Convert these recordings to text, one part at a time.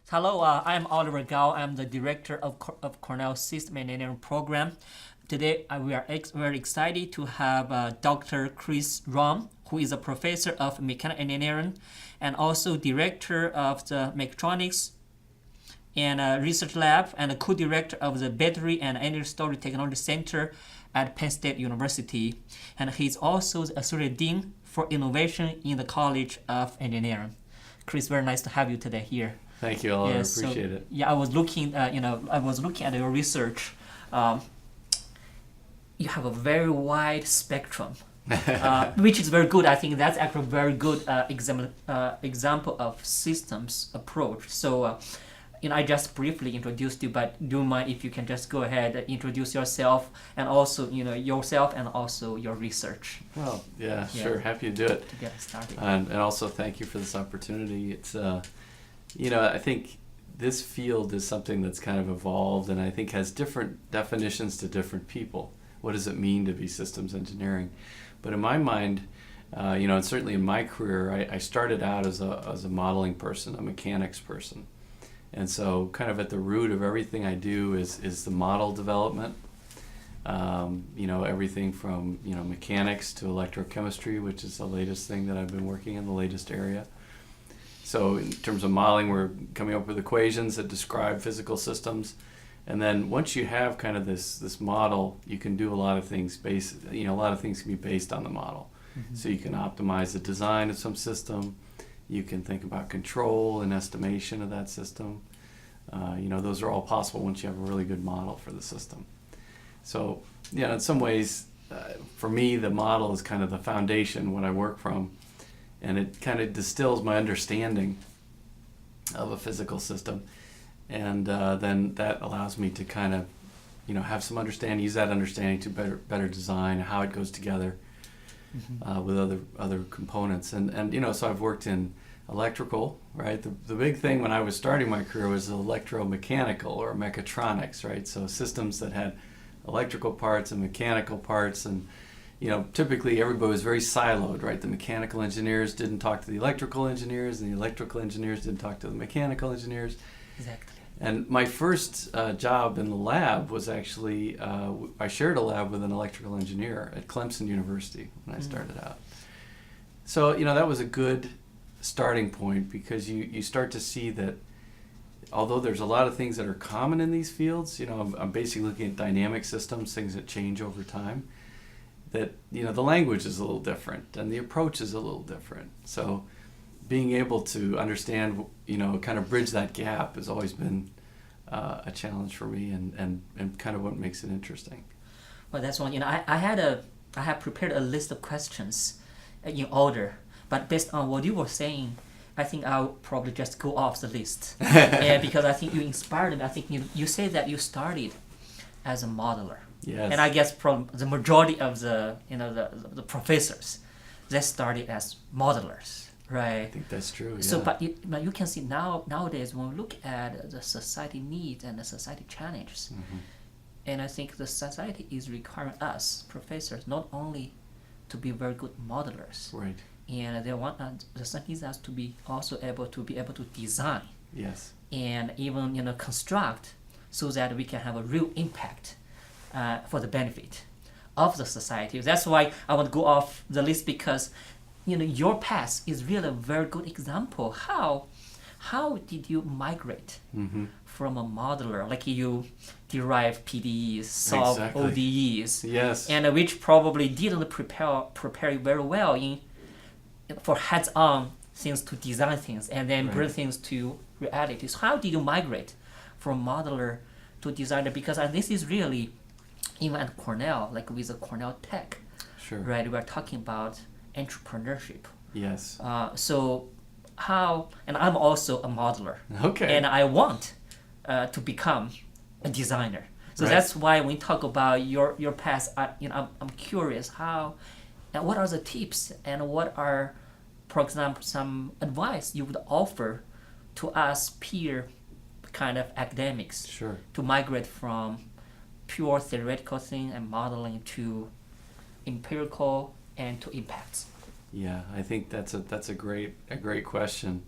Hello, I'm Oliver Gao. I'm the director of Cornell System Engineering Program. Today, we are very excited to have Dr. Chris Rahn, who is a professor of mechanical engineering and also director of the Mechatronics and Research Lab and a co-director of the Battery and Energy Storage Technology Center at Penn State University. And he's also the Associate Dean for Innovation in the College of Engineering. Chris, very nice to have you today here. Thank you, Oliver. Appreciate it. Yeah, I was looking at your research. You have a very wide spectrum, which is very good. I think that's actually a very good example of systems approach. So, I just briefly introduced you, but do you mind if you can just go ahead and introduce yourself and also, yourself and also your research? Well, yeah, sure. Happy to do it. To get started. And also thank you for this opportunity. It's, I think this field is something that's kind of evolved and I think has different definitions to different people. What does it mean to be systems engineering? But in my mind, and certainly in my career, I started out as a modeling person, a mechanics person. And so kind of at the root of everything I do is the model development. Everything from, mechanics to electrochemistry, which is the latest thing that I've been working in, the latest area. So in terms of modeling, we're coming up with equations that describe physical systems. And then once you have kind of this model, you can do a lot of things a lot of things can be based on the model. Mm-hmm. So you can optimize the design of some system. You can think about control and estimation of that system. Those are all possible once you have a really good model for the system. So, in some ways, for me, the model is kind of the foundation, what I work from. And it kind of distills my understanding of a physical system. And then that allows me to kind of, have some understanding, use that understanding to better design how it goes together with other components. And so I've worked in electrical, right? The big thing when I was starting my career was electromechanical or mechatronics, right? So systems that had electrical parts and mechanical parts and typically everybody was very siloed, right? The mechanical engineers didn't talk to the electrical engineers, and the electrical engineers didn't talk to the mechanical engineers. Exactly. And my first job in the lab was actually, I shared a lab with an electrical engineer at Clemson University when I started out. So, that was a good starting point because you start to see that although there's a lot of things that are common in these fields, I'm basically looking at dynamic systems, things that change over time, that the language is a little different and the approach is a little different. So being able to understand, kind of bridge that gap has always been a challenge for me and kind of what makes it interesting. Well, that's one. I have prepared a list of questions in order, but based on what you were saying, I think I'll probably just go off the list. Because I think you inspired me. I think you say that you started as a modeler. Yes. And I guess from the majority of the professors, they started as modelers, right? I think that's true. So, yeah. but you can see nowadays when we look at the society needs and the society challenges, and I think the society is requiring us professors not only to be very good modelers, right? And they want the society needs us to be also able to design, yes, and even construct so that we can have a real impact. For the benefit of the society. That's why I want to go off the list because, your path is really a very good example. How did you migrate from a modeler, like you derive PDEs, solve ODEs, yes, and which probably didn't prepare you very well for hands-on things to design things and then bring things to reality. So how did you migrate from modeler to designer? Because this is really even at Cornell, like with the Cornell Tech, sure, right? We're talking about entrepreneurship. Yes. So how? And I'm also a modeler. Okay. And I want to become a designer. So that's why when we talk about your past, I'm curious how, and what are the tips and what are, for example, some advice you would offer to us peer kind of academics, sure, to migrate from pure theoretical thing and modeling to empirical and to impacts? Yeah, I think that's a great question.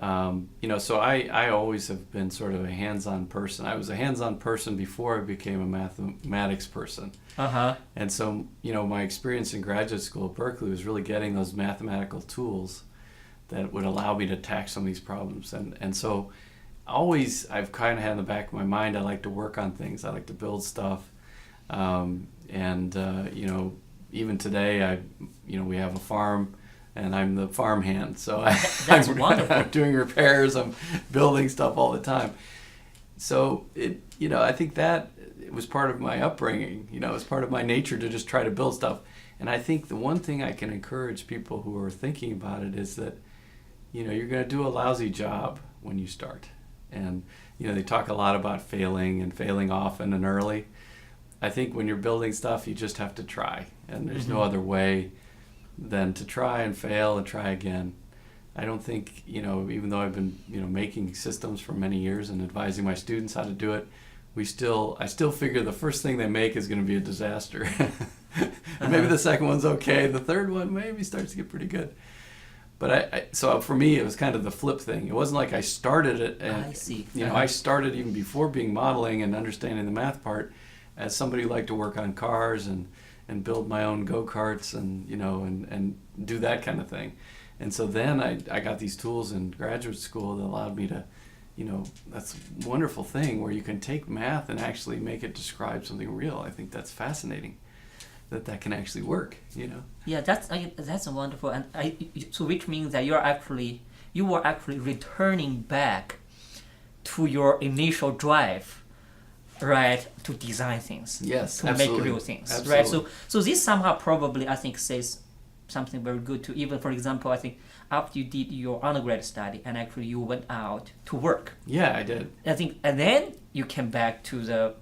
So I always have been sort of a hands-on person. I was a hands-on person before I became a mathematics person. Uh-huh. And so, my experience in graduate school at Berkeley was really getting those mathematical tools that would allow me to attack some of these problems. And so always I've kind of had in the back of my mind, I like to work on things. I like to build stuff. Even today, we have a farm, and I'm the farm hand. So That's wonderful. I'm doing repairs, I'm building stuff all the time. So I think that it was part of my upbringing. It's part of my nature to just try to build stuff. And I think the one thing I can encourage people who are thinking about it is that, you're going to do a lousy job when you start. And, they talk a lot about failing and failing often and early. I think when you're building stuff, you just have to try. And there's no other way than to try and fail and try again. I don't think, even though I've been, making systems for many years and advising my students how to do it, I still figure the first thing they make is going to be a disaster. Maybe the second one's okay. The third one maybe starts to get pretty good. But so for me, it was kind of the flip thing. It wasn't like I started it. And, I see. I started even before being modeling and understanding the math part as somebody who liked to work on cars and build my own go-karts and do that kind of thing. And so then I got these tools in graduate school that allowed me to, that's a wonderful thing where you can take math and actually make it describe something real. I think that's fascinating that can actually work, Yeah, that's wonderful. And so which means that you were actually returning back to your initial drive, right, to design things. Yes, to absolutely. make real things. Absolutely. Right. So this somehow probably I think says something very good to even, for example, I think after you did your undergrad study and actually you went out to work. Yeah, I did. I think, and then you came back to the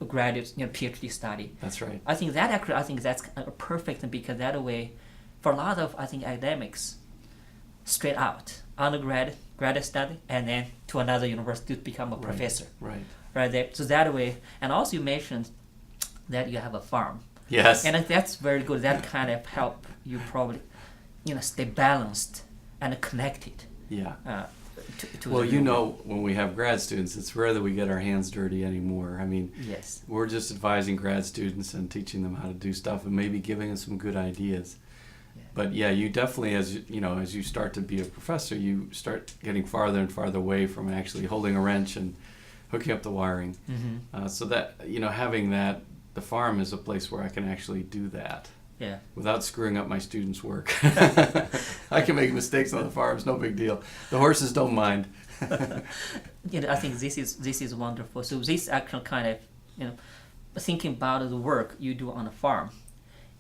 graduate, Ph.D. study. That's right. I think that's perfect because that way, for a lot of academics, straight out undergrad, graduate study, and then to another university to become a professor. Right. Right there. So that way, and also you mentioned that you have a farm. Yes. And that's very good. That kind of help you probably, stay balanced and connected. Yeah. To Well, the when we have grad students, it's rare that we get our hands dirty anymore. I mean, yes. we're just advising grad students and teaching them how to do stuff and maybe giving them some good ideas. Yeah. But yeah, you definitely, as you start to be a professor, you start getting farther and farther away from actually holding a wrench and hooking up the wiring. Mm-hmm. So that, having that, the farm is a place where I can actually do that. Yeah. Without screwing up my students' work. I can make mistakes on the farm, it's no big deal. The horses don't mind. I think this is wonderful. So this actual kind of, thinking about the work you do on a farm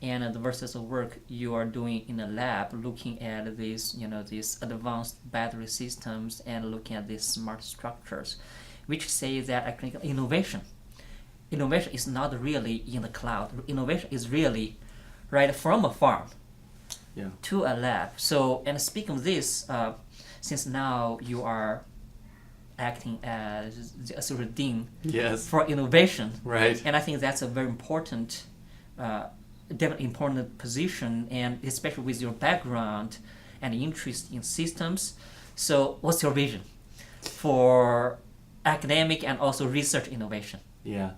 and versus the work you are doing in a lab, looking at these advanced battery systems and looking at these smart structures, which say that actually innovation is not really in the cloud. Innovation is really right from a farm to a lab. So, and speaking of this, since now you are acting as a sort of dean for innovation, right? And I think that's a very important, definitely important position, and especially with your background and interest in systems. So, what's your vision for academic and also research innovation? Yeah,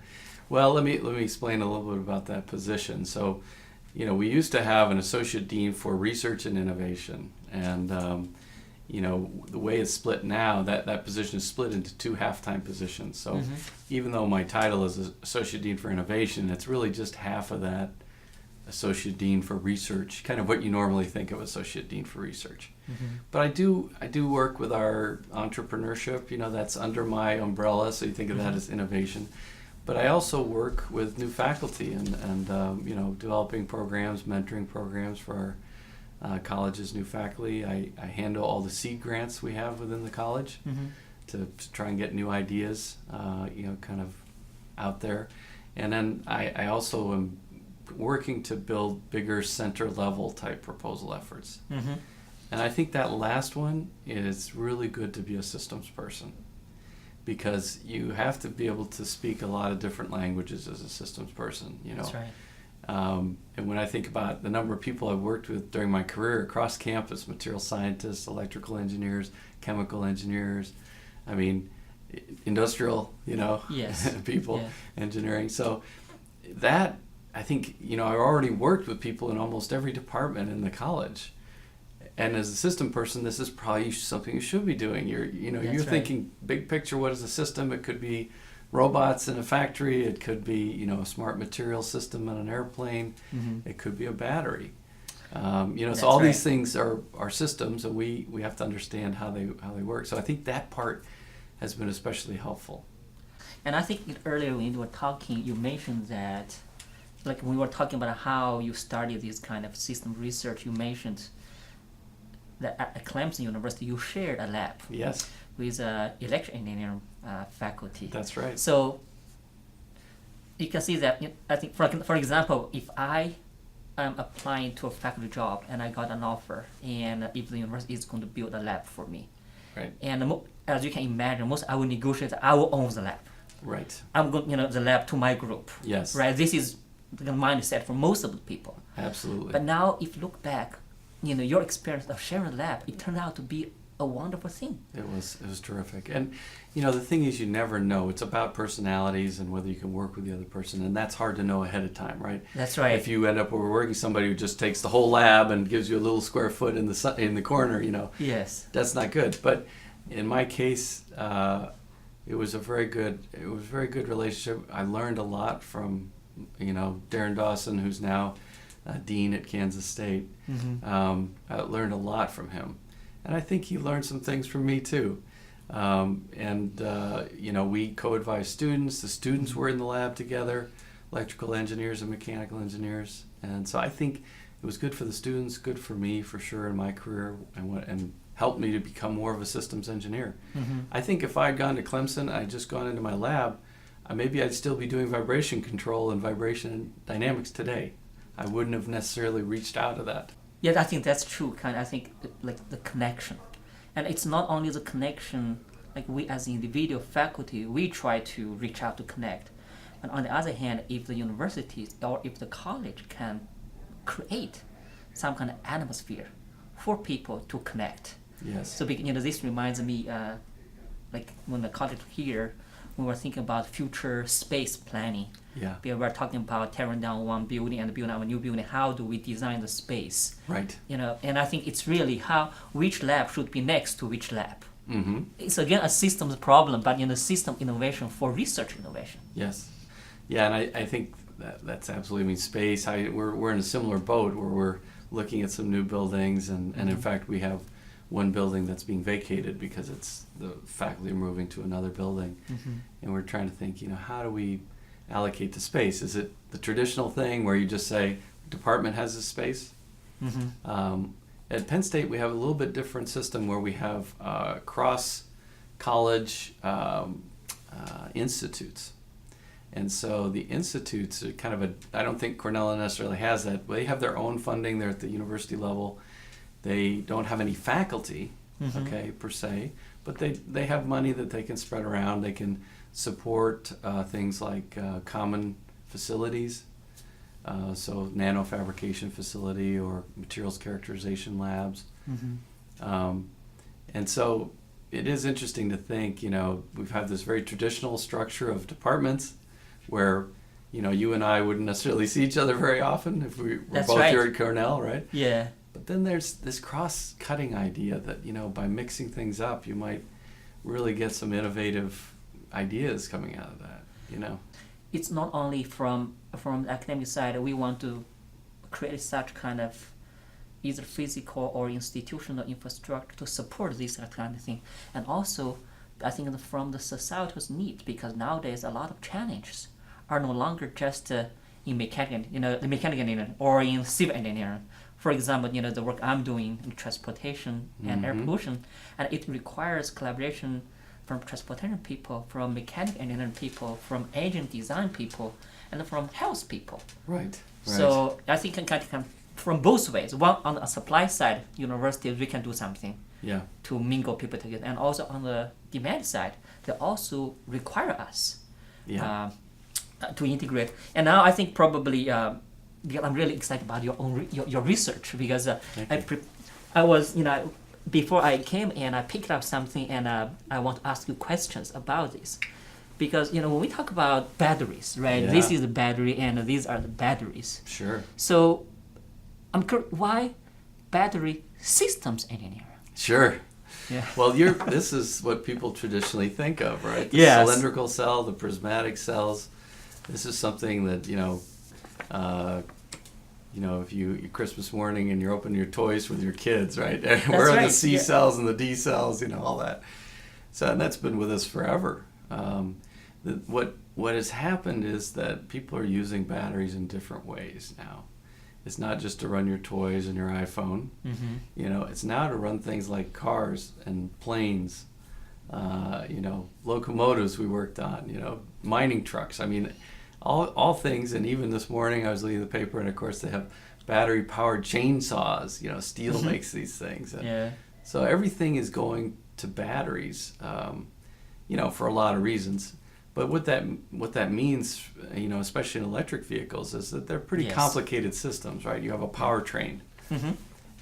well, let me explain a little bit about that position. So, we used to have an associate dean for research and innovation, and the way it's split now, that position is split into two half-time positions. So even though my title is associate dean for innovation, it's really just half of that associate dean for research, kind of what you normally think of associate dean for research. But I do work with our entrepreneurship, that's under my umbrella, so you think of that as innovation. But I also work with new faculty and developing programs, mentoring programs for our college's new faculty. I handle all the seed grants we have within the college to try and get new ideas, kind of out there. And then I also am working to build bigger center-level type proposal efforts. And I think that last one is really good to be a systems person, because you have to be able to speak a lot of different languages as a systems person, That's right. And when I think about the number of people I've worked with during my career across campus, material scientists, electrical engineers, chemical engineers, I mean, industrial, Yes. people, Yeah. engineering. So that, I think, I've already worked with people in almost every department in the college. And as a system person, this is probably something you should be doing. You're That's right. thinking big picture. What is a system? It could be robots in a factory. It could be, a smart material system on an airplane. Mm-hmm. It could be a battery. That's So all right. these things are systems, and we have to understand how they work. So I think that part has been especially helpful. And I think earlier when you were talking, you mentioned that, like when we were talking about how you studied this kind of system research, you mentioned that at Clemson University you shared a lab Yes, with electrical engineering faculty. that's right. So you can see that, I think, for example, if I am applying to a faculty job and I got an offer, and if the university is going to build a lab for me, Right, and as you can imagine, I will negotiate, I will own the lab. right. I'm going, the lab to my group. Yes, Right. This is the mindset for most of the people. absolutely. But now, if you look back, your experience of sharing a lab, it turned out to be a wonderful thing. It was terrific. And the thing is, you never know. It's about personalities and whether you can work with the other person, and that's hard to know ahead of time, right? That's right. If you end up overworking somebody who just takes the whole lab and gives you a little square foot in the corner, Yes. that's not good. But in my case, it was a very good relationship. I learned a lot from Darren Dawson, who's now dean at Kansas State. Mm-hmm. I learned a lot from him, and I think he learned some things from me too. We co-advised students. The students were in the lab together, electrical engineers and mechanical engineers, and so I think it was good for the students, good for me for sure in my career, and helped me to become more of a systems engineer. Mm-hmm. I think if I'd gone to Clemson, I'd just gone into my lab, maybe I'd still be doing vibration control and vibration dynamics today. I wouldn't have necessarily reached out to that. Yeah, I think that's true. I think like the connection, and it's not only the connection. Like we as individual faculty, we try to reach out to connect, but on the other hand, if the universities or if the college can create some kind of atmosphere for people to connect. Yes. So this reminds me, like when the college here, we were thinking about future space planning. Yeah. We were talking about tearing down one building and building up a new building. How do we design the space? Right. And I think it's really which lab should be next to which lab. Mm-hmm. It's again a systems problem, but system innovation for research innovation. Yes. Yeah, and I think that's absolutely, space. We're in a similar boat where we're looking at some new buildings, and in fact we have one building that's being vacated because the faculty are moving to another building, and we're trying to think, how do we allocate the space? Is it the traditional thing where you just say department has this space? At Penn State, we have a little bit different system where we have cross-college institutes. And so the institutes are kind of I don't think Cornell necessarily has that. They have their own funding. They're at the university level. They don't have any faculty, per se, but they have money that they can spread around. They can support things like common facilities, so nanofabrication facility or materials characterization labs. And so it is interesting to think, we've had this very traditional structure of departments where, you and I wouldn't necessarily see each other very often if we were That's both right. here at Cornell, right? Yeah. But then there's this cross-cutting idea that, by mixing things up, you might really get some innovative ideas coming out of that, It's not only from the academic side. We want to create such kind of either physical or institutional infrastructure to support this kind of thing. And also, I think from the societal's need, because nowadays a lot of challenges are no longer just in mechanical, the mechanical engineering or in civil engineering. For example, the work I'm doing in transportation and air pollution, and it requires collaboration from transportation people, from mechanical engineering people, from engine design people, and from health people. Right. So I think it can come from both ways. One, on the supply side, universities, we can do something to mingle people together. And also on the demand side, they also require us to integrate. And now I think probably because I'm really excited about your research, because Thank you. I was, before I came and I picked up something, and I want to ask you questions about this. Because, when we talk about batteries, right? Yeah. This is the battery and these are the batteries. Sure. So I'm curious, why battery systems engineer? Sure. Yeah. Well, this is what people traditionally think of, right? The Yes. cylindrical cell, the prismatic cells. This is something that, if you Christmas morning and you're opening your toys with your kids, right? Where are right, the C yeah. cells and the D cells, all that. So, and that's been with us forever. What has happened is that people are using batteries in different ways now. It's not just to run your toys and your iPhone. Mm-hmm. It's now to run things like cars and planes, locomotives we worked on, mining trucks. I mean, all things. And even this morning I was reading the paper, and of course they have battery-powered chainsaws. Steel makes these things. And Yeah. so everything is going to batteries, for a lot of reasons. But what that means, especially in electric vehicles, is that they're pretty Yes. complicated systems, right? You have a powertrain. Mm-hmm.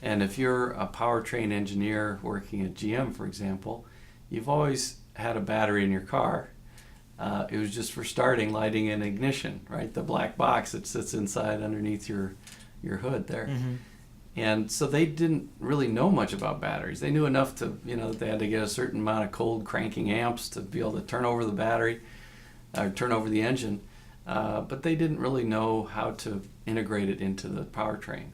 And if you're a powertrain engineer working at GM, for example, you've always had a battery in your car. It was just for starting, lighting, and ignition, right? The black box that sits inside underneath your hood there. Mm-hmm. And so they didn't really know much about batteries. They knew enough to, that they had to get a certain amount of cold cranking amps to be able to turn over the battery or turn over the engine. But they didn't really know how to integrate it into the powertrain.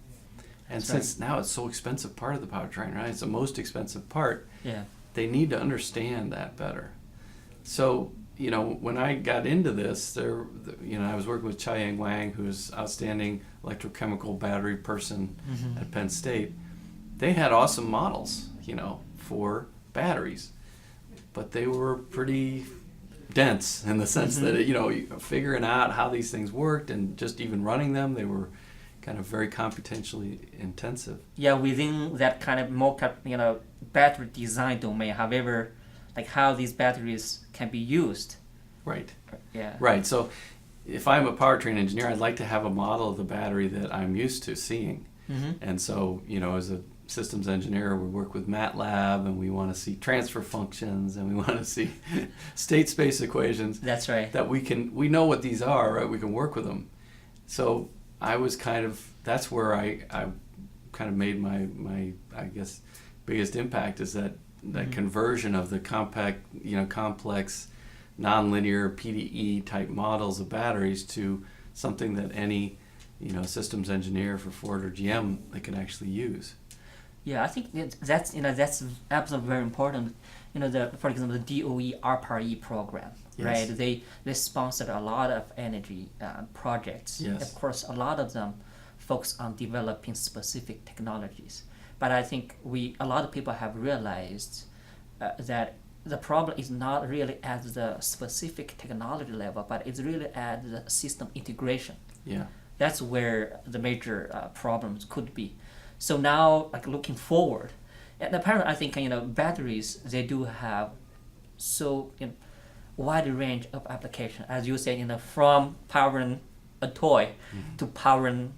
And That's since now it's so expensive part of the powertrain, right? It's the most expensive part. Yeah. They need to understand that better. So, when I got into this, I was working with Chiang Wang, who's outstanding electrochemical battery person Mm-hmm. at Penn State. They had awesome models, for batteries, but they were pretty dense in the sense Mm-hmm. that, figuring out how these things worked and just even running them, they were kind of very computationally intensive. Yeah, within that kind of more, battery design domain. However, like how these batteries can be used. Right. Yeah. Right. So if I'm a powertrain engineer, I'd like to have a model of the battery that I'm used to seeing. Mm-hmm. And so, as a systems engineer, we work with MATLAB, and we want to see transfer functions, and we want to see state space equations. That's right. That we know what these are, right? We can work with them. So I was that's where I kind of made my I guess biggest impact, is that Mm-hmm. conversion of the complex nonlinear PDE type models of batteries to something that any systems engineer for Ford or GM they can actually use. Yeah, I think that's absolutely very important. For example, the DOE ARPA-E program, Yes. right? They sponsored a lot of energy projects. Yes. Of course, a lot of them focus on developing specific technologies. But I think a lot of people have realized that the problem is not really at the specific technology level, but it's really at the system integration. Yeah. That's where the major problems could be. So now, like looking forward, and apparently I think batteries, they do have so wide range of application, as you say, from powering a toy to powering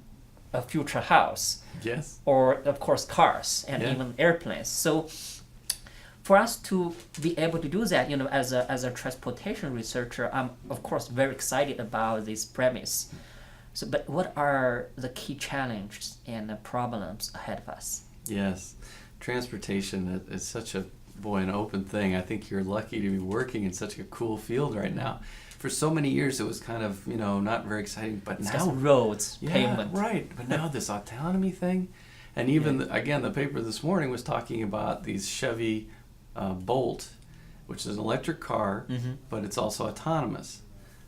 a future house. Yes. Or of course cars and Yeah. even airplanes. So for us to be able to do that, as a transportation researcher, I'm of course very excited about this premise. So, but what are the key challenges and the problems ahead of us? Yes. Transportation is such an open thing. I think you're lucky to be working in such a cool field right now. For so many years, it was kind of, not very exciting, but It's now just roads, yeah, pavement. right. But now this autonomy thing, and even again, the paper this morning was talking about these Chevy Bolt, which is an electric car, but it's also autonomous.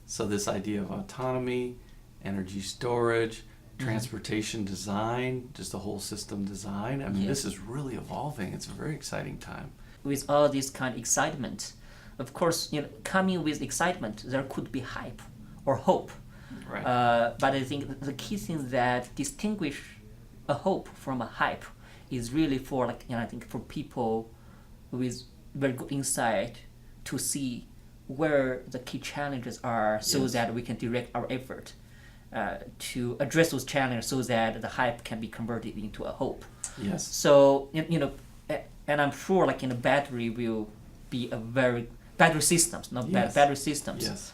So this idea of autonomy, energy storage, transportation design, just the whole system design. I mean, this is really evolving. It's a very exciting time. With all this kind of excitement, of course, coming with excitement, there could be hype or hope. Right. But I think the key thing that distinguish a hope from a hype is really for I think for people with very good insight to see where the key challenges are, so Yes. that we can direct our effort. to address those challenges so that the hype can be converted into a hope. Yes. So and I'm sure like battery will be battery systems, Yes. battery systems. Yes.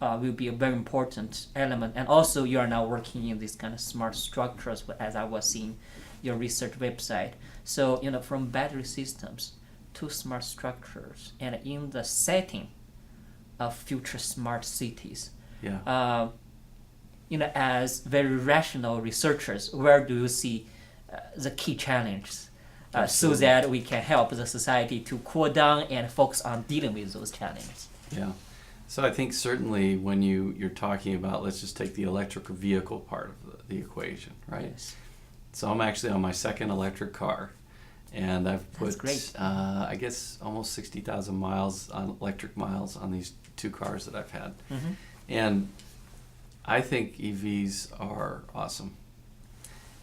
Will be a very important element, and also you are now working in this kind of smart structures, as I was seeing your research website. So from battery systems to smart structures, and in the setting of future smart cities. Yeah. As very rational researchers, where do you see the key challenges, so that we can help the society to cool down and focus on dealing with those challenges? Yeah. So I think certainly when you're talking about, let's just take the electric vehicle part of the equation, right? Yes. So I'm actually on my second electric car, and I've That's put, great. I guess, almost 60,000 miles on electric miles on these two cars that I've had. Mm-hmm. And I think EVs are awesome,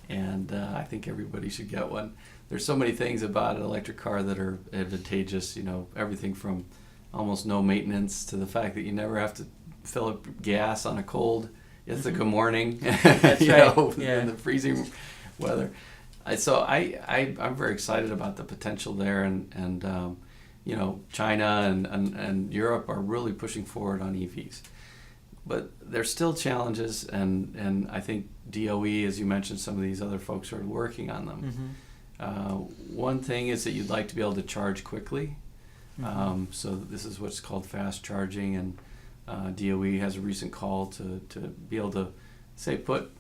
and I think everybody should get one. There's so many things about an electric car that are advantageous, everything from almost no maintenance to the fact that you never have to fill up gas on a cold Ithaca morning. That's right. Yeah. In the freezing weather. I'm very excited about the potential there, and China and Europe are really pushing forward on EVs. But there's still challenges, and I think DOE, as you mentioned, some of these other folks are working on them. Mm-hmm. One thing is that you'd like to be able to charge quickly. Mm-hmm. So this is what's called fast charging, and DOE has a recent call to be able to put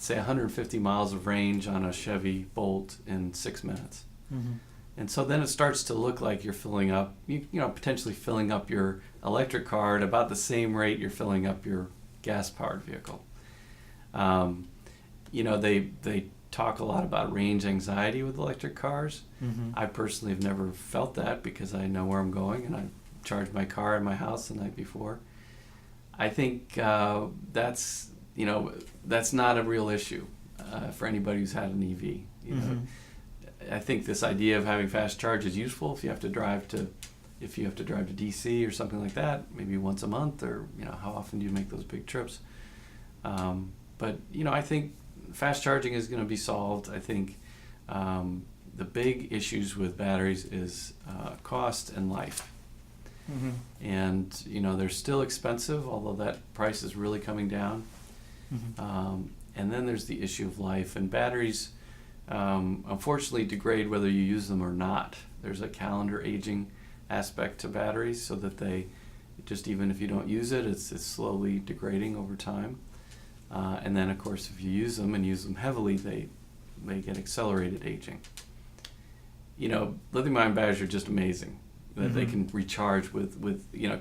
150 miles of range on a Chevy Bolt in 6 minutes. Mm-hmm. And so then it starts to look like you're filling up, potentially filling up your electric car at about the same rate you're filling up your gas-powered vehicle. They talk a lot about range anxiety with electric cars. Mm-hmm. I personally have never felt that because I know where I'm going and I charge my car in my house the night before. I think that's not a real issue for anybody who's had an EV. Mm-hmm. I think this idea of having fast charge is useful if you have to drive to DC or something like that, maybe once a month, or how often do you make those big trips? But I think fast charging is going to be solved. I think the big issues with batteries is cost and life. Mm-hmm. And they're still expensive, although that price is really coming down. Mm-hmm. And then there's the issue of life, and batteries unfortunately degrade whether you use them or not. There's a calendar aging aspect to batteries, so that they just, even if you don't use it, it's slowly degrading over time. And then of course if you use them and use them heavily, they get accelerated aging. Lithium ion batteries are just amazing that they can recharge with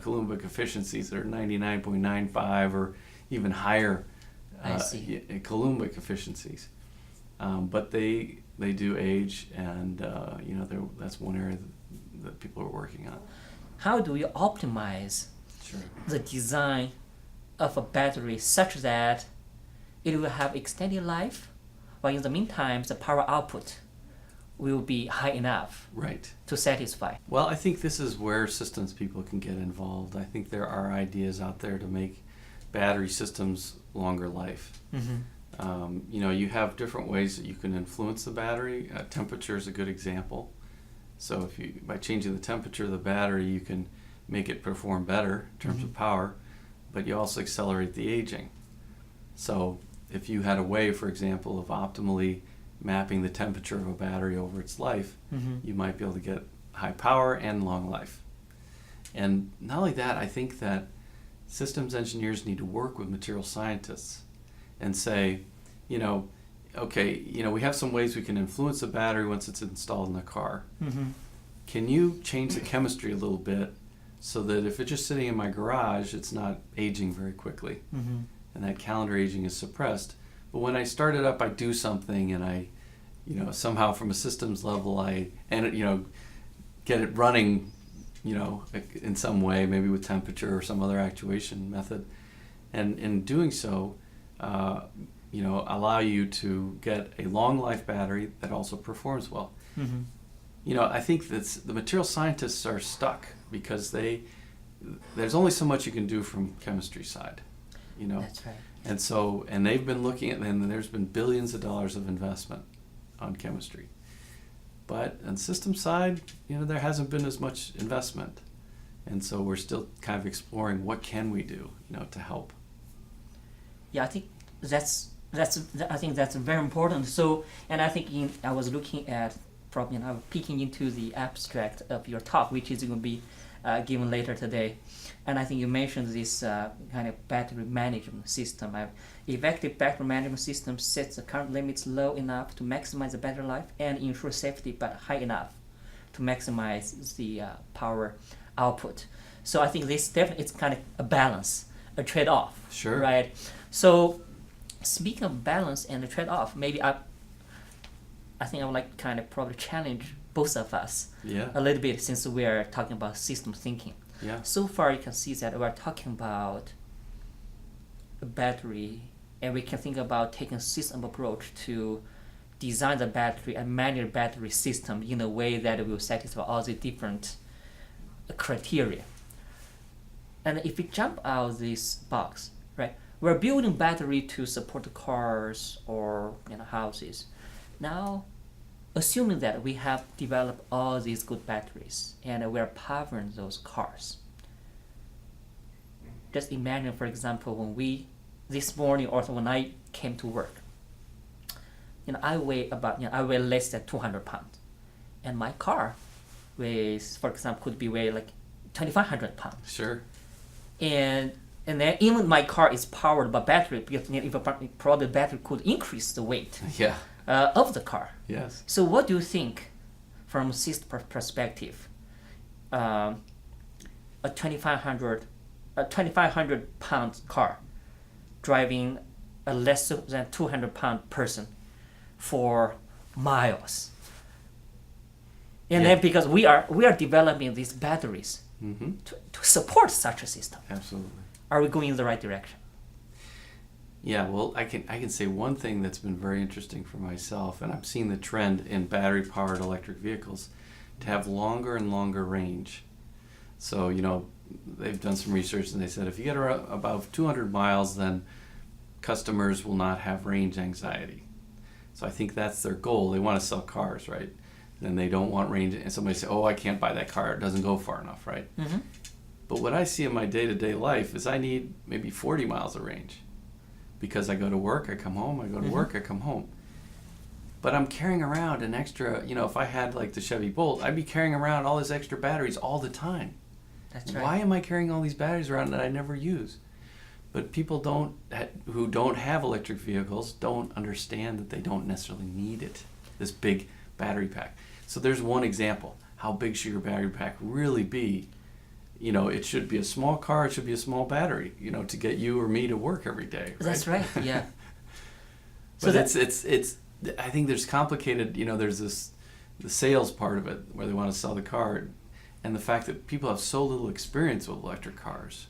Coulombic efficiencies that are 99.95 or even higher Coulombic efficiencies. But they do age, and that's one area that people are working on. How do you optimize the design of a battery such that it will have extended life, while in the meantime the power output will be high enough to satisfy? Well, I think this is where systems people can get involved. I think there are ideas out there to make battery systems longer life. Mm-hmm. You have different ways that you can influence the battery. Temperature is a good example. So by changing the temperature of the battery, you can make it perform better in terms of power, but you also accelerate the aging. So if you had a way, for example, of optimally mapping the temperature of a battery over its life, you might be able to get high power and long life. And not only that, I think that systems engineers need to work with material scientists and say, we have some ways we can influence the battery once it's installed in the car. Mm-hmm. Can you change the chemistry a little bit so that if it's just sitting in my garage, it's not aging very quickly, and that calendar aging is suppressed? But when I start it up, I do something, and I, somehow from a systems level, get it running, in some way, maybe with temperature or some other actuation method, and in doing so, allow you to get a long life battery that also performs well. Mm-hmm. I think that the material scientists are stuck because there's only so much you can do from chemistry side. you know. That's right. And so, and they've been looking at, and there's been billions of dollars of investment on chemistry. But on system side, you know, there hasn't been as much investment. And so we're still kind of exploring what can we do, you know, to help. Yeah, I think I think that's very important. So, and I think I was looking at, probably, you know, peeking into the abstract of your talk, which is going to be given later today. And I think you mentioned this kind of battery management system. Effective battery management system sets the current limits low enough to maximize the battery life and ensure safety, but high enough to maximize the power output. So I think this definitely, it's kind of a balance, a trade-off. Sure. Right. So speaking of balance and the trade-off, maybe I think I would like to kind of probably challenge both of us a little bit, since we are talking about system thinking. Yeah. So far you can see that we're talking about a battery, and we can think about taking a system approach to design the battery and manage the battery system in a way that will satisfy all the different criteria. And if we jump out of this box, right, we're building battery to support the cars or, you know, houses. Now, assuming that we have developed all these good batteries and we're powering those cars. Just imagine, for example, when this morning or when I came to work, you know, I weigh less than 200 pounds. And my car weighs, for example, could be weigh like 2,500 pounds. Sure. And then even my car is powered by battery, because, you know, if probably battery could increase the weight of the car. Yes. So what do you think, from a system perspective, a 2,500 pound car driving a less than 200 pound person for miles? And then because we are developing these batteries to support such a system. Absolutely. Are we going in the right direction? Yeah, well, I can say one thing that's been very interesting for myself, and I'm seeing the trend in battery-powered electric vehicles to have longer and longer range. So, you know, they've done some research, and they said if you get above 200 miles, then customers will not have range anxiety. So I think that's their goal. They want to sell cars, right? And they don't want range, and somebody say, oh, I can't buy that car, it doesn't go far enough, right? Mm-hmm. But what I see in my day-to-day life is I need maybe 40 miles of range, because I go to work, I come home, I go to work, I come home. But I'm carrying around an extra, you know, if I had like the Chevy Bolt, I'd be carrying around all these extra batteries all the time. That's right. Why am I carrying all these batteries around that I never use? But people who don't have electric vehicles don't understand that they don't necessarily need it, this big battery pack. So there's one example. How big should your battery pack really be? You know, it should be a small car, it should be a small battery, you know, to get you or me to work every day. Right? That's right, yeah. But it's I think there's complicated, you know, there's the sales part of it where they want to sell the car, and the fact that people have so little experience with electric cars.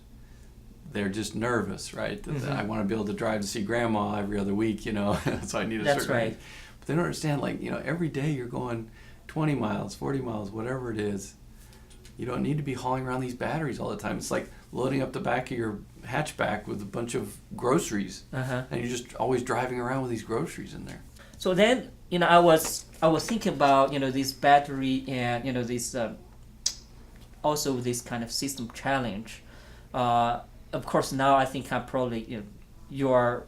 They're just nervous, right? That I want to be able to drive to see grandma every other week, you know, so I need a certain range. But they don't understand, like, you know, every day you're going 20 miles, 40 miles, whatever it is. You don't need to be hauling around these batteries all the time. It's like loading up the back of your hatchback with a bunch of groceries, and you're just always driving around with these groceries in there. So then, you know, I was thinking about, you know, this battery and, you know, this also this kind of system challenge. Of course, now I think I'm probably, you know, you're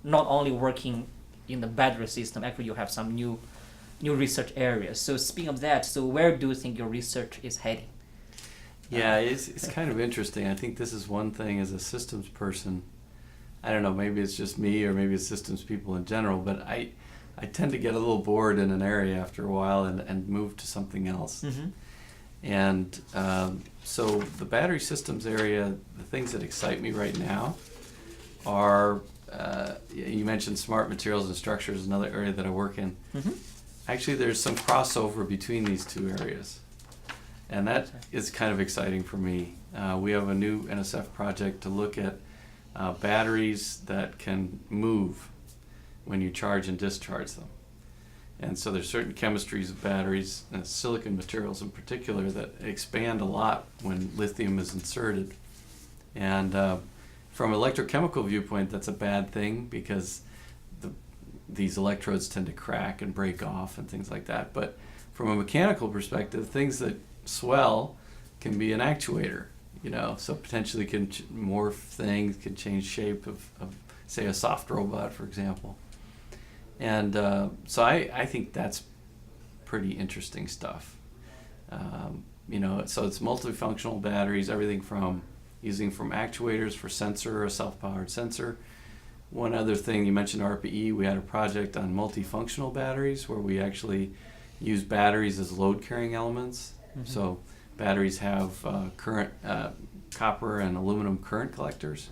not only working in the battery system. Actually, you have some new research areas. So speaking of that, so where do you think your research is heading? Yeah, it's kind of interesting. I think this is one thing as a systems person. I don't know, maybe it's just me or maybe it's systems people in general, but I tend to get a little bored in an area after a while and move to something else. And so the battery systems area, the things that excite me right now are, you mentioned smart materials and structures, another area that I work in. Actually, there's some crossover between these two areas. And that is kind of exciting for me. We have a new NSF project to look at batteries that can move when you charge and discharge them. And so there's certain chemistries of batteries, silicon materials in particular, that expand a lot when lithium is inserted. And from an electrochemical viewpoint, that's a bad thing because these electrodes tend to crack and break off and things like that. But from a mechanical perspective, things that swell can be an actuator, so potentially can morph things, can change shape of say, a soft robot, for example. And so I think that's pretty interesting stuff. So it's multifunctional batteries, everything from using from actuators for sensor, a self-powered sensor. One other thing, you mentioned RPE, we had a project on multifunctional batteries where we actually use batteries as load-carrying elements. Mm-hmm. So batteries have current, copper and aluminum current collectors.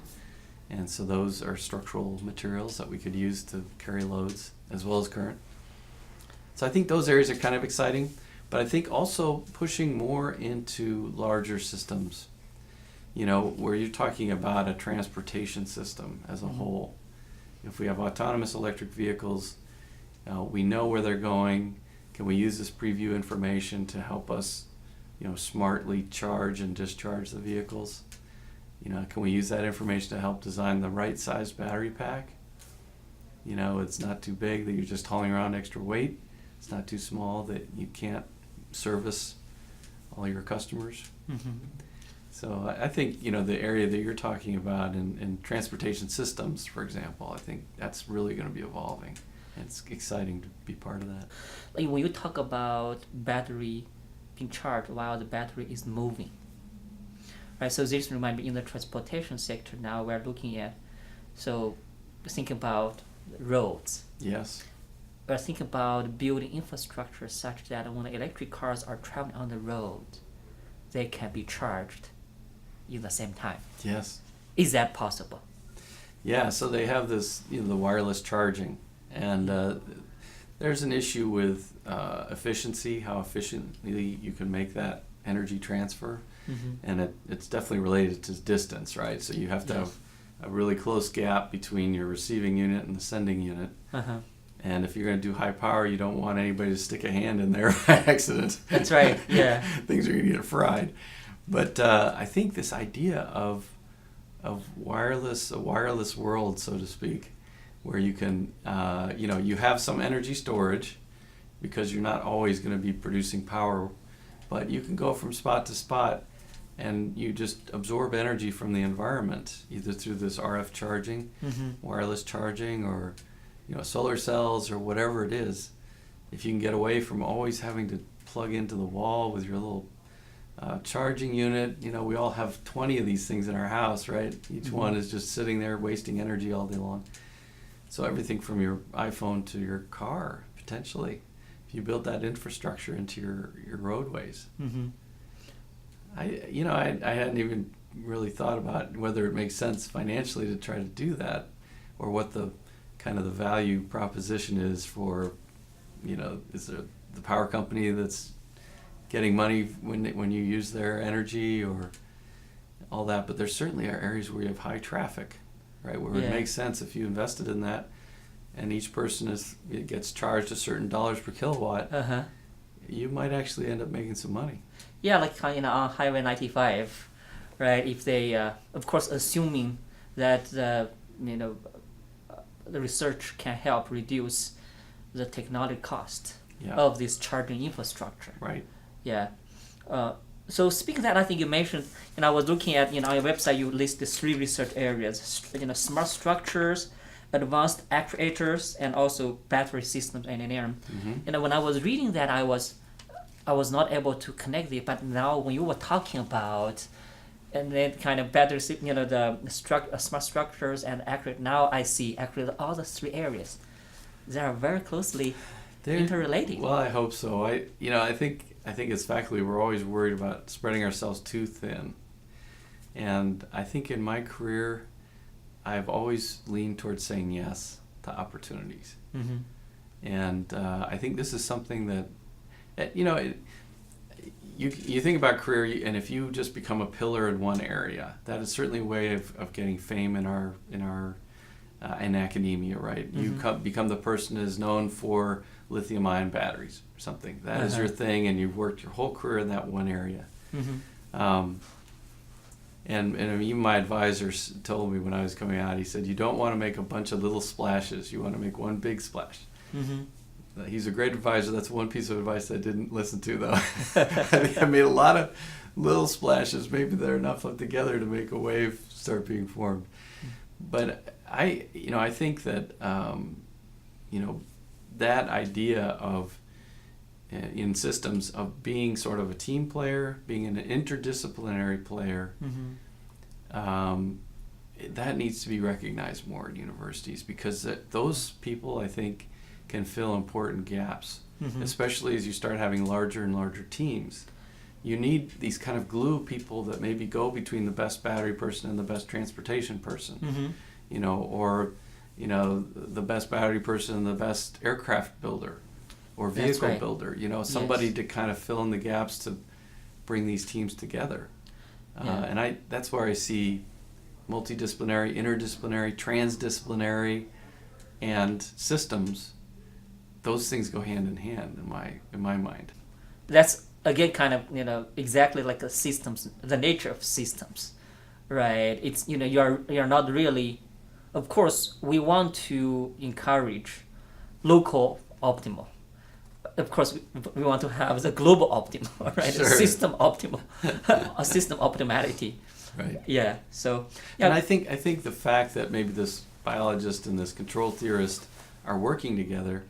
And so those are structural materials that we could use to carry loads as well as current. So I think those areas are kind of exciting, but I think also pushing more into larger systems, where you're talking about a transportation system as a whole. If we have autonomous electric vehicles, we know where they're going. Can we use this preview information to help us, smartly charge and discharge the vehicles? Can we use that information to help design the right size battery pack? It's not too big that you're just hauling around extra weight. It's not too small that you can't service all your customers. Mm-hmm. So I think, the area that you're talking about in transportation systems, for example, I think that's really going to be evolving. And it's exciting to be part of that. Like when you talk about battery being charged while the battery is moving, right? So this reminds me in the transportation sector now we're looking at, so think about roads. Yes. We're thinking about building infrastructure such that when electric cars are traveling on the road, they can be charged in the same time. Yes. Is that possible? Yeah, so they have this, the wireless charging. And there's an issue with efficiency, how efficiently you can make that energy transfer. Mm-hmm. And it's definitely related to distance, right? So you have to have a really close gap between your receiving unit and the sending unit. Uh-huh. And if you're going to do high power, you don't want anybody to stick a hand in there by accident. That's right, yeah. Things are going to get fried. But I think this idea of a wireless world, so to speak, where you can, you have some energy storage because you're not always going to be producing power, but you can go from spot to spot and you just absorb energy from the environment, either through this RF charging, mm-hmm. wireless charging, or solar cells or whatever it is. If you can get away from always having to plug into the wall with your little charging unit, we all have 20 of these things in our house, right? Each mm-hmm. one is just sitting there wasting energy all day long. So everything from your iPhone to your car, potentially, if you build that infrastructure into your roadways. Mm-hmm. I hadn't even really thought about whether it makes sense financially to try to do that, or what the kind of the value proposition is for, is there the power company that's getting money when you use their energy or all that. But there certainly are areas where you have high traffic, right, where it makes sense if you invested in that, and each person gets charged a certain dollars per kilowatt. Uh-huh. You might actually end up making some money. Yeah, like on Highway 95, right? If they, of course, assuming that the research can help reduce the technology cost of this charging infrastructure. Right. Yeah. So speaking of that, I think you mentioned, I was looking at, on your website, you list the 3 research areas, smart structures, advanced actuators, and also battery systems engineering. Mm-hmm. When I was reading that, I was not able to connect it, but now when you were talking about, and then kind of battery, the smart structures and actuators, now I see actually all the 3 areas. They are very closely interrelated. Well, I hope so. I think as faculty, we're always worried about spreading ourselves too thin. And I think in my career, I've always leaned towards saying yes to opportunities. Mm-hmm. And I think this is something that, you think about career, and if you just become a pillar in one area, that is certainly a way of getting fame in academia, right? Mm-hmm. You become the person that is known for lithium-ion batteries or something. That is your thing, and you've worked your whole career in that one area. Mm-hmm. And even my advisors told me when I was coming out, he said, you don't want to make a bunch of little splashes. You want to make one big splash. Mm-hmm. He's a great advisor. That's one piece of advice I didn't listen to, though. I made a lot of little splashes. Maybe they're enough put together to make a wave start being formed. But I think that, that idea of, in systems, of being sort of a team player, being an interdisciplinary player, that needs to be recognized more in universities, because those people, I think, can fill important gaps, especially as you start having larger and larger teams. You need these kind of glue people that maybe go between the best battery person and the best transportation person, or the best battery person and the best aircraft builder or vehicle builder, somebody to kind of fill in the gaps to bring these teams together. And that's where I see multidisciplinary, interdisciplinary, transdisciplinary, and systems. Those things go hand in hand in my mind. That's again kind of exactly like a systems, the nature of systems, right? It's you're not really, of course we want to encourage local optimal. Of course we want to have the global optimal, right? Sure. System optimal, a system optimality. Right. Yeah. So. Yeah. And I think the fact that maybe this biologist and this control theorist are working together,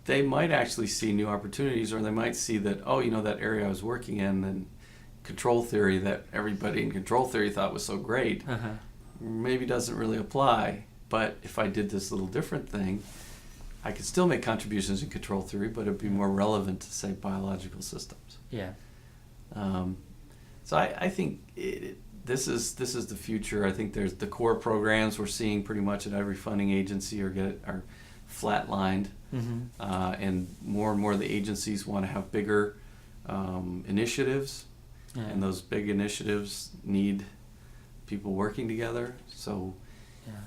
they might actually see new opportunities, or they might see that, that area I was working in, and control theory that everybody in control theory thought was so great, maybe doesn't really apply. But if I did this little different thing, I could still make contributions in control theory, but it'd be more relevant to, say, biological systems. Yeah. So I think this is the future. I think there's the core programs we're seeing pretty much at every funding agency are flatlined, and more of the agencies want to have bigger initiatives, and those big initiatives need people working together. So,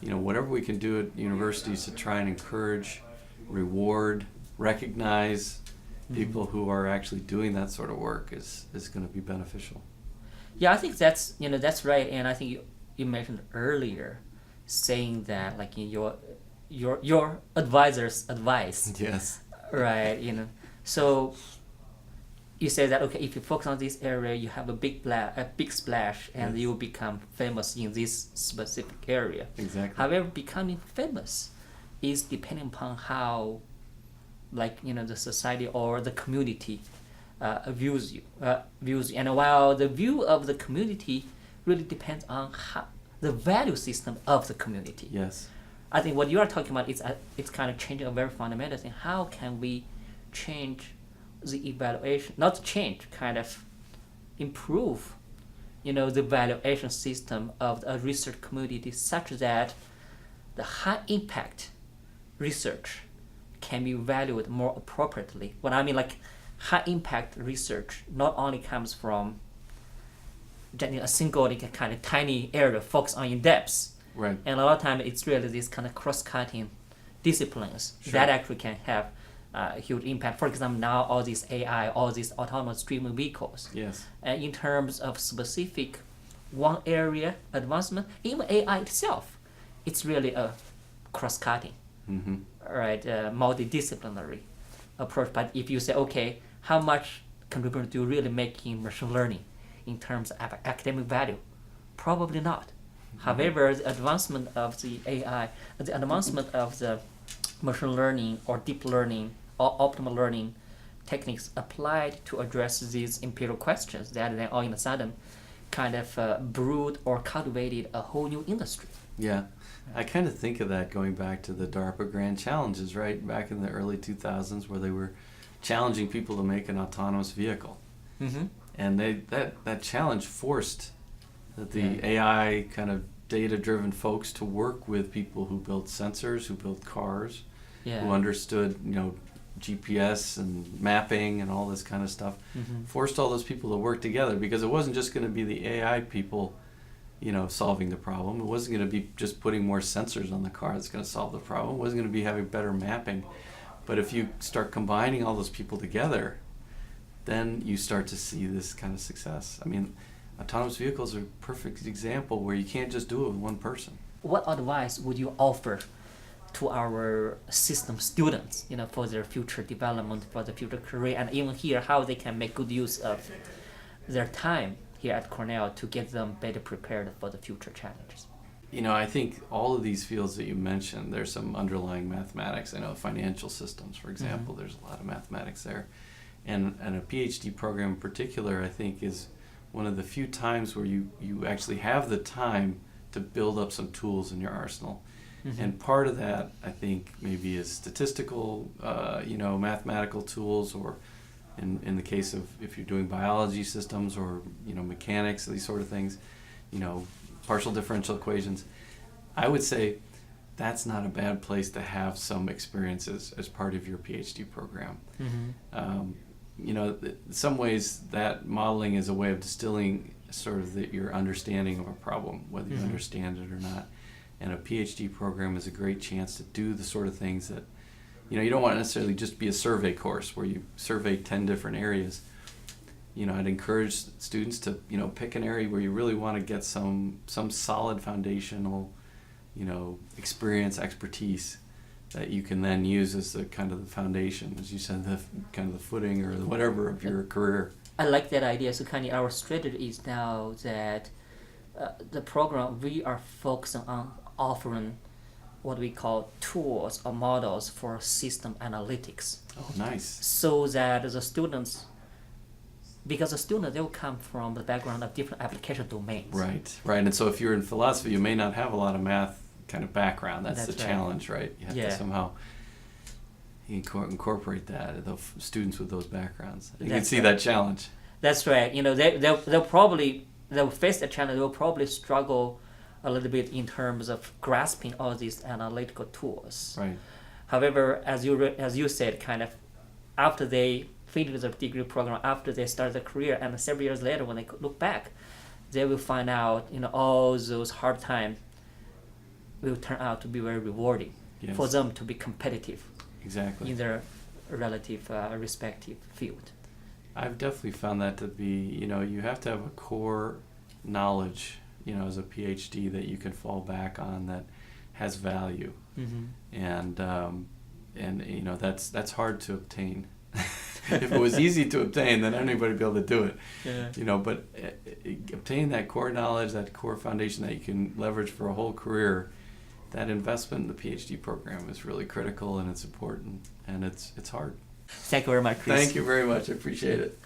whatever we can do at universities to try and encourage, reward, recognize people who are actually doing that sort of work is going to be beneficial. Yeah, I think that's that's right, and I think you mentioned earlier, saying that like in your advisor's advice. Yes. Right. So you say that if you focus on this area, you have a big splash, and you will become famous in this specific area. Exactly. However, becoming famous is depending upon how, the society or the community views you. And while the view of the community really depends on the value system of the community. Yes. I think what you are talking about is it's kind of changing a very fundamental thing. How can we change the evaluation? Not change, kind of improve, the evaluation system of a research community such that the high impact research can be valued more appropriately. What I mean, high impact research not only comes from a single kind of tiny area focused on in depth. Right. And a lot of times it's really these kind of cross-cutting disciplines that actually can have a huge impact. For example, now all these AI, all these autonomous driven vehicles. Yes. In terms of specific one area advancement, even AI itself, it's really a cross-cutting, right? Multidisciplinary approach. But if you say, okay, how much contribution do you really make in machine learning in terms of academic value? Probably not. However, the advancement of the AI, the advancement of the machine learning or deep learning or optimal learning techniques applied to address these empirical questions that then all of a sudden kind of brewed or cultivated a whole new industry. Yeah. I kind of think of that going back to the DARPA Grand Challenges, right? Back in the early 2000s, where they were challenging people to make an autonomous vehicle. And that challenge forced the AI kind of data-driven folks to work with people who built sensors, who built cars, who understood, GPS and mapping and all this kind of stuff. Forced all those people to work together, because it wasn't just going to be the AI people, solving the problem. It wasn't going to be just putting more sensors on the car that's going to solve the problem. It wasn't going to be having better mapping. But if you start combining all those people together, then you start to see this kind of success. I mean, autonomous vehicles are a perfect example where you can't just do it with one person. What advice would you offer to our system students, for their future development, for the future career, and even here how they can make good use of their time here at Cornell to get them better prepared for the future challenges? I think all of these fields that you mentioned, there's some underlying mathematics. I know financial systems, for example, there's a lot of mathematics there. And a PhD program in particular, I think, is one of the few times where you actually have the time to build up some tools in your arsenal. And part of that, I think, maybe is statistical, mathematical tools, or in the case of if you're doing biology systems or, mechanics, these sort of things, partial differential equations. I would say that's not a bad place to have some experiences as part of your PhD program. In some ways that modeling is a way of distilling sort of your understanding of a problem, whether you understand it or not. And a PhD program is a great chance to do the sort of things that, you don't want to necessarily just be a survey course where you survey 10 different areas. I'd encourage students to, pick an area where you really want to get some solid foundational, experience, expertise that you can then use as the kind of the foundation, as you said, the kind of the footing or whatever of your career. I like that idea. So kind of our strategy is now that the program, we are focusing on offering what we call tools or models for system analytics. Oh, nice. So that the students, because the students, they'll come from the background of different application domains. Right. And so if you're in philosophy, you may not have a lot of math kind of background. That's the challenge, right? You have to somehow incorporate that, the students with those backgrounds. You can see that challenge. That's right. They'll face the challenge. They'll probably struggle a little bit in terms of grasping all these analytical tools. Right. However, as you said, kind of after they finish the degree program, after they start their career, and several years later, when they look back, they will find out, all those hard times will turn out to be very rewarding for them to be competitive. Exactly. In their relative respective field. I've definitely found that to be, you have to have a core knowledge, as a PhD that you can fall back on that has value. And that's hard to obtain. If it was easy to obtain, then anybody would be able to do it. But obtaining that core knowledge, that core foundation that you can leverage for a whole career, that investment in the PhD program is really critical, and it's important, and it's hard. Thank you very much, Chris. Thank you very much. I appreciate it.